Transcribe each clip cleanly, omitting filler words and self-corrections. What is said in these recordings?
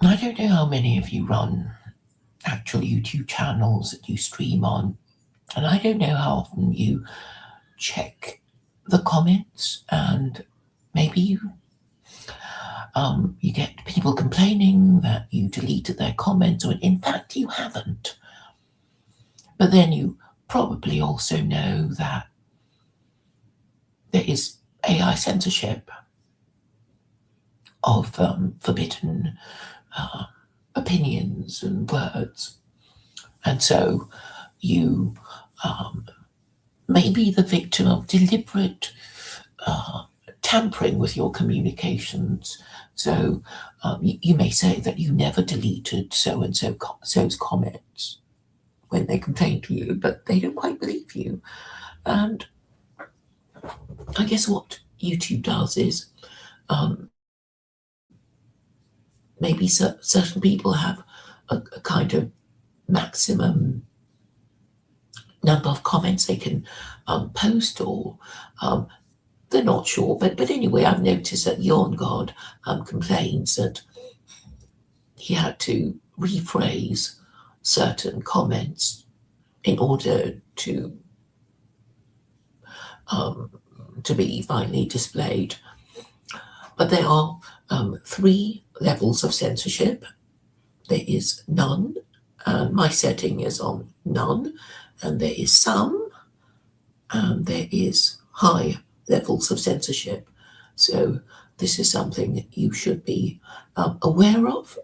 I don't know how many of you run actual YouTube channels that you stream on, and I don't know how often you check the comments, and maybe you get people complaining that you deleted their comments, or in fact you haven't. But then you probably also know that there is AI censorship of forbidden opinions and words. And so you may be the victim of deliberate tampering with your communications. So you may say that you never deleted so-and-so's comments when they complain to you, but they don't quite believe you. And I guess what YouTube does is maybe certain people have a kind of maximum number of comments they can post, or they're not sure. But anyway, I've noticed that Yon God complains that he had to rephrase certain comments in order to be finally displayed. But there are 3 levels of censorship. There is none, and my setting is on none, and there is some, and there is high levels of censorship. So this is something that you should be aware of.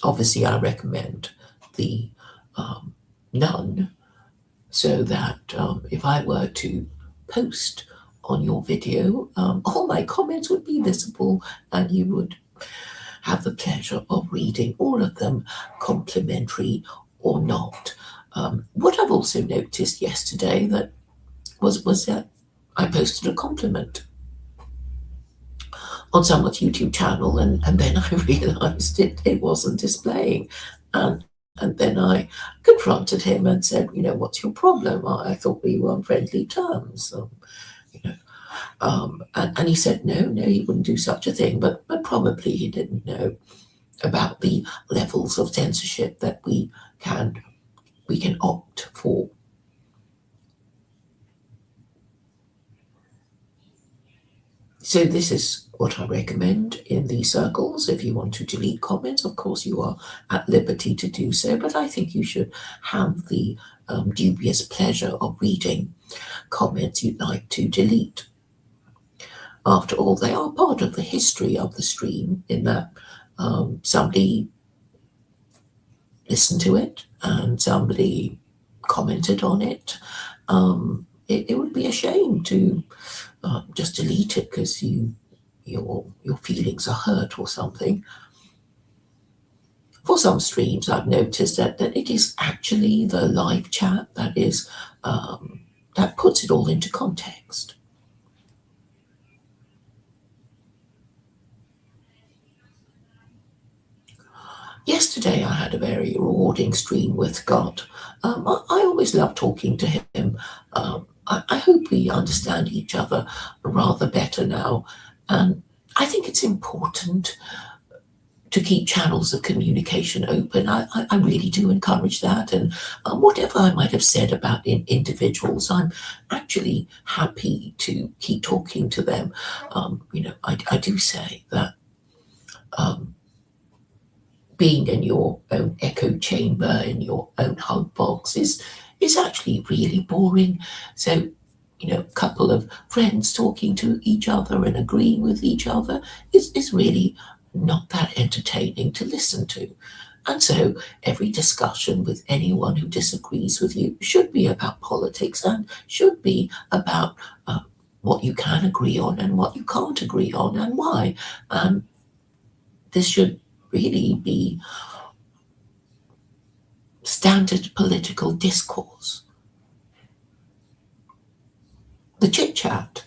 Obviously, I recommend the none, so that if I were to post on your video, all my comments would be visible, and you would have the pleasure of reading all of them, complimentary or not. What I've also noticed yesterday that was that I posted a compliment on someone's YouTube channel, and then I realised it wasn't displaying, and then I confronted him and said, what's your problem? I thought we were on friendly terms. And he said no, he wouldn't do such a thing, but probably he didn't know about the levels of censorship that we can opt for. So this is what I recommend in these circles. If you want to delete comments, of course you are at liberty to do so, but I think you should have the dubious pleasure of reading comments you'd like to delete. After all, they are part of the history of the stream, in that somebody listened to it and somebody commented on it. It would be a shame to just delete it because your feelings are hurt or something. For some streams, I've noticed that it is actually the live chat that is that puts it all into context. Yesterday, I had a very rewarding stream with God. I always love talking to him. I hope we understand each other rather better now. And I think it's important to keep channels of communication open. I really do encourage that. And whatever I might have said about individuals, I'm actually happy to keep talking to them. I do say that being in your own echo chamber, in your own hug box, is actually really boring. So, a couple of friends talking to each other and agreeing with each other is really not that entertaining to listen to. And so every discussion with anyone who disagrees with you should be about politics, and should be about what you can agree on and what you can't agree on, and why. And this should really be standard political discourse. The chit chat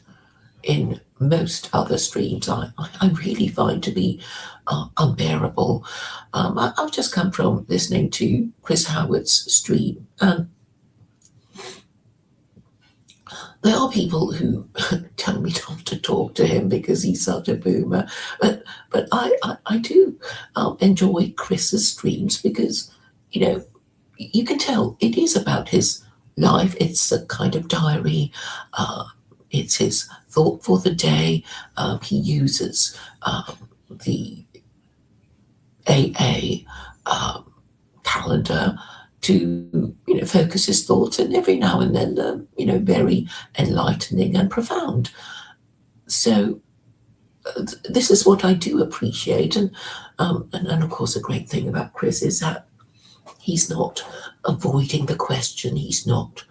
in most other streams I really find to be unbearable. I've just come from listening to Chris Howard's stream, and there are people who tell me not to talk to him because he's such a boomer. But I do enjoy Chris's streams because, you know, you can tell it is about his life. It's a kind of diary. Uh, it's his thought for the day. He uses the AA calendar to, focus his thoughts, and every now and then very enlightening and profound. So this is what I do appreciate, and of course a great thing about Chris is that he's not avoiding the question. He's not.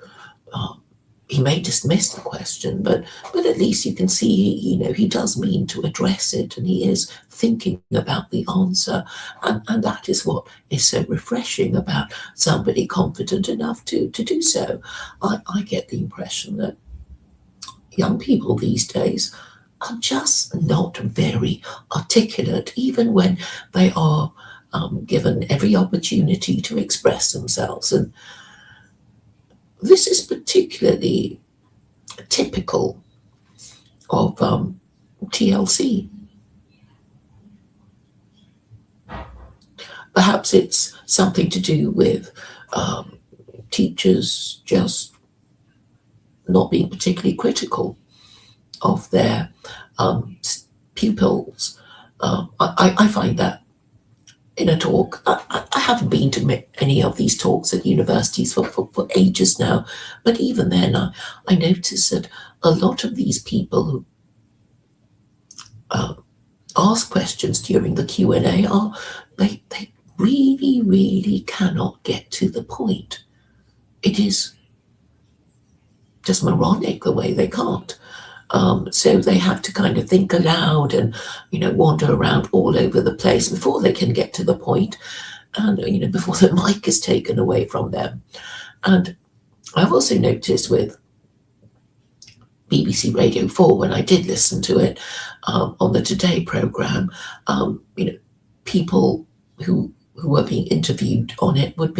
He may dismiss the question, but at least you can see, he does mean to address it, and he is thinking about the answer, and that is what is so refreshing about somebody confident enough to do so. I get the impression that young people these days are just not very articulate, even when they are given every opportunity to express themselves. And this is particularly typical of TLC. Perhaps it's something to do with teachers just not being particularly critical of their pupils. I find that in a talk, I haven't been to any of these talks at universities for ages now, but even then I noticed that a lot of these people who ask questions during the Q&A they really, really cannot get to the point. It is just moronic the way they can't. So they have to kind of think aloud and, wander around all over the place before they can get to the point, and, before the mic is taken away from them. And I've also noticed with BBC Radio 4, when I did listen to it on the Today programme, people who were being interviewed on it would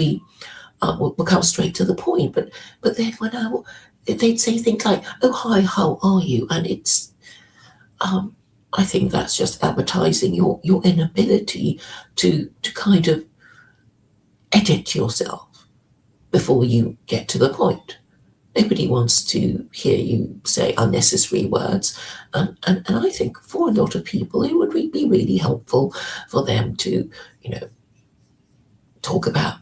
come straight to the point. But then when they'd say things like, "Oh, hi, how are you?" And it's, I think that's just advertising your inability to kind of edit yourself before you get to the point. Nobody wants to hear you say unnecessary words. And I think for a lot of people, it would be really helpful for them to, talk about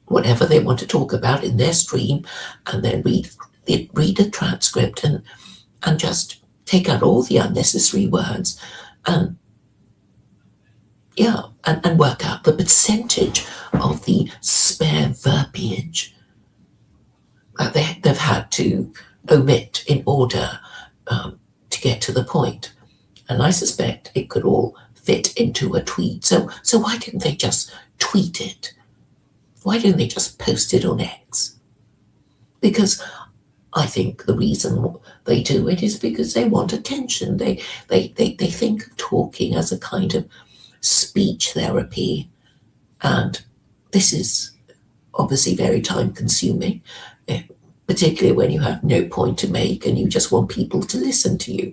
whatever they want to talk about in their stream, and then read a transcript and just take out all the unnecessary words, and work out the percentage of the spare verbiage that they've had to omit in order to get to the point. And I suspect it could all fit into a tweet. So why didn't they just tweet it? Why don't they just post it on X? Because I think the reason they do it is because they want attention. They think of talking as a kind of speech therapy, and this is obviously very time consuming, particularly when you have no point to make and you just want people to listen to you.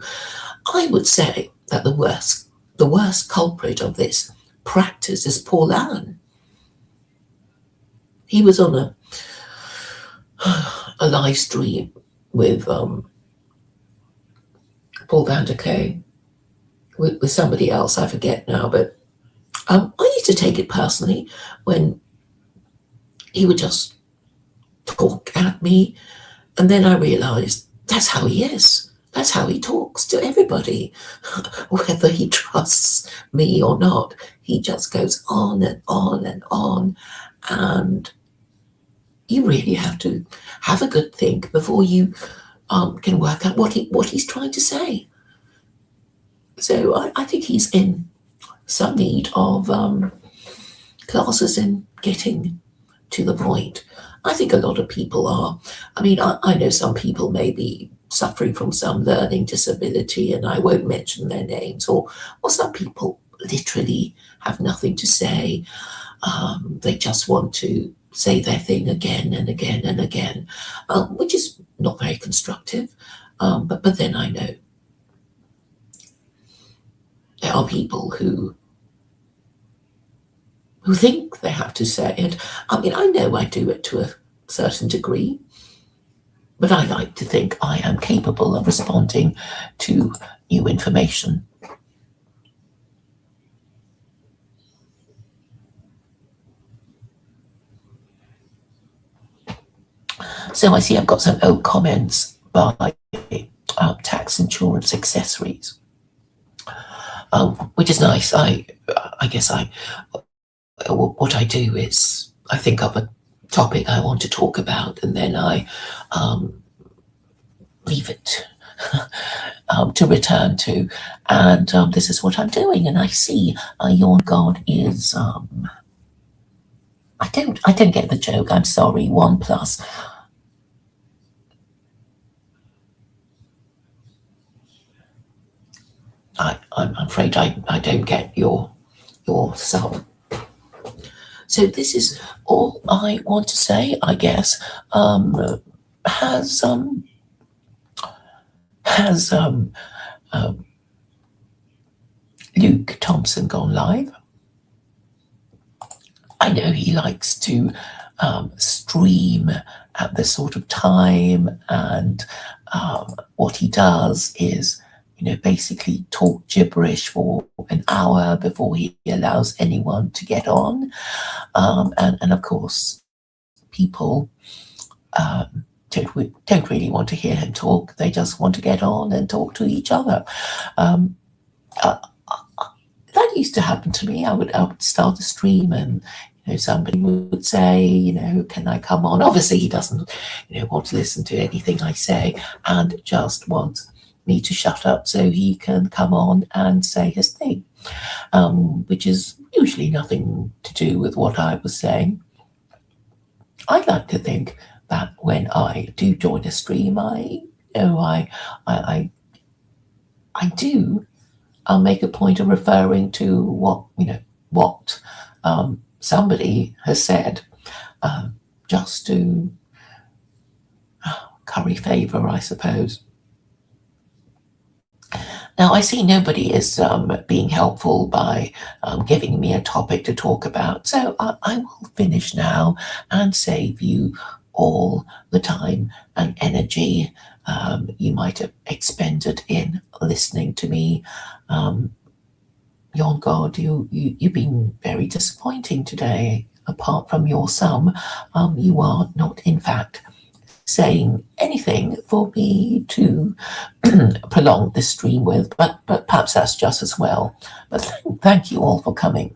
I would say that the worst culprit of this practice is Paul Allen. He was on a live stream with Paul van der Klee, with somebody else, I forget now, but I used to take it personally when he would just talk at me, and then I realised that's how he is. That's how he talks to everybody, whether he trusts me or not. He just goes on and on and on, and you really have to have a good think before you can work out what he's trying to say. So I think he's in some need of classes in getting to the point. I think a lot of people are. I mean, I know some people may be suffering from some learning disability, and I won't mention their names, or some people literally have nothing to say. They just want to say their thing again and again and again, which is not very constructive. But then I know there are people who think they have to say it. I mean, I know I do it to a certain degree, but I like to think I am capable of responding to new information. So I see I've got some old comments by tax insurance accessories, which is nice. I guess what I do is I think of a topic I want to talk about, and then I leave it to return to. And this is what I'm doing. And I see your God is I don't get the joke. I'm sorry. 1+. I'm afraid I don't get your sum. So this is all I want to say, I guess. Has Luke Thompson gone live? I know he likes to stream at this sort of time, and what he does is, basically talk gibberish for an hour before he allows anyone to get on. And of course, people don't really want to hear him talk. They just want to get on and talk to each other. That used to happen to me. I would start a stream, and somebody would say, can I come on? Obviously, he doesn't, want to listen to anything I say, and just wants me to shut up so he can come on and say his thing, which is usually nothing to do with what I was saying. I like to think that when I do join a stream, I'll make a point of referring to what somebody has said, just to curry favor, I suppose. Now, I see nobody is being helpful by giving me a topic to talk about, so I will finish now and save you all the time and energy you might have expended in listening to me. Yon God, you've been very disappointing today. Apart from your sum, you are not, in fact, saying anything for me to prolong this stream with, but perhaps that's just as well. But thank you all for coming.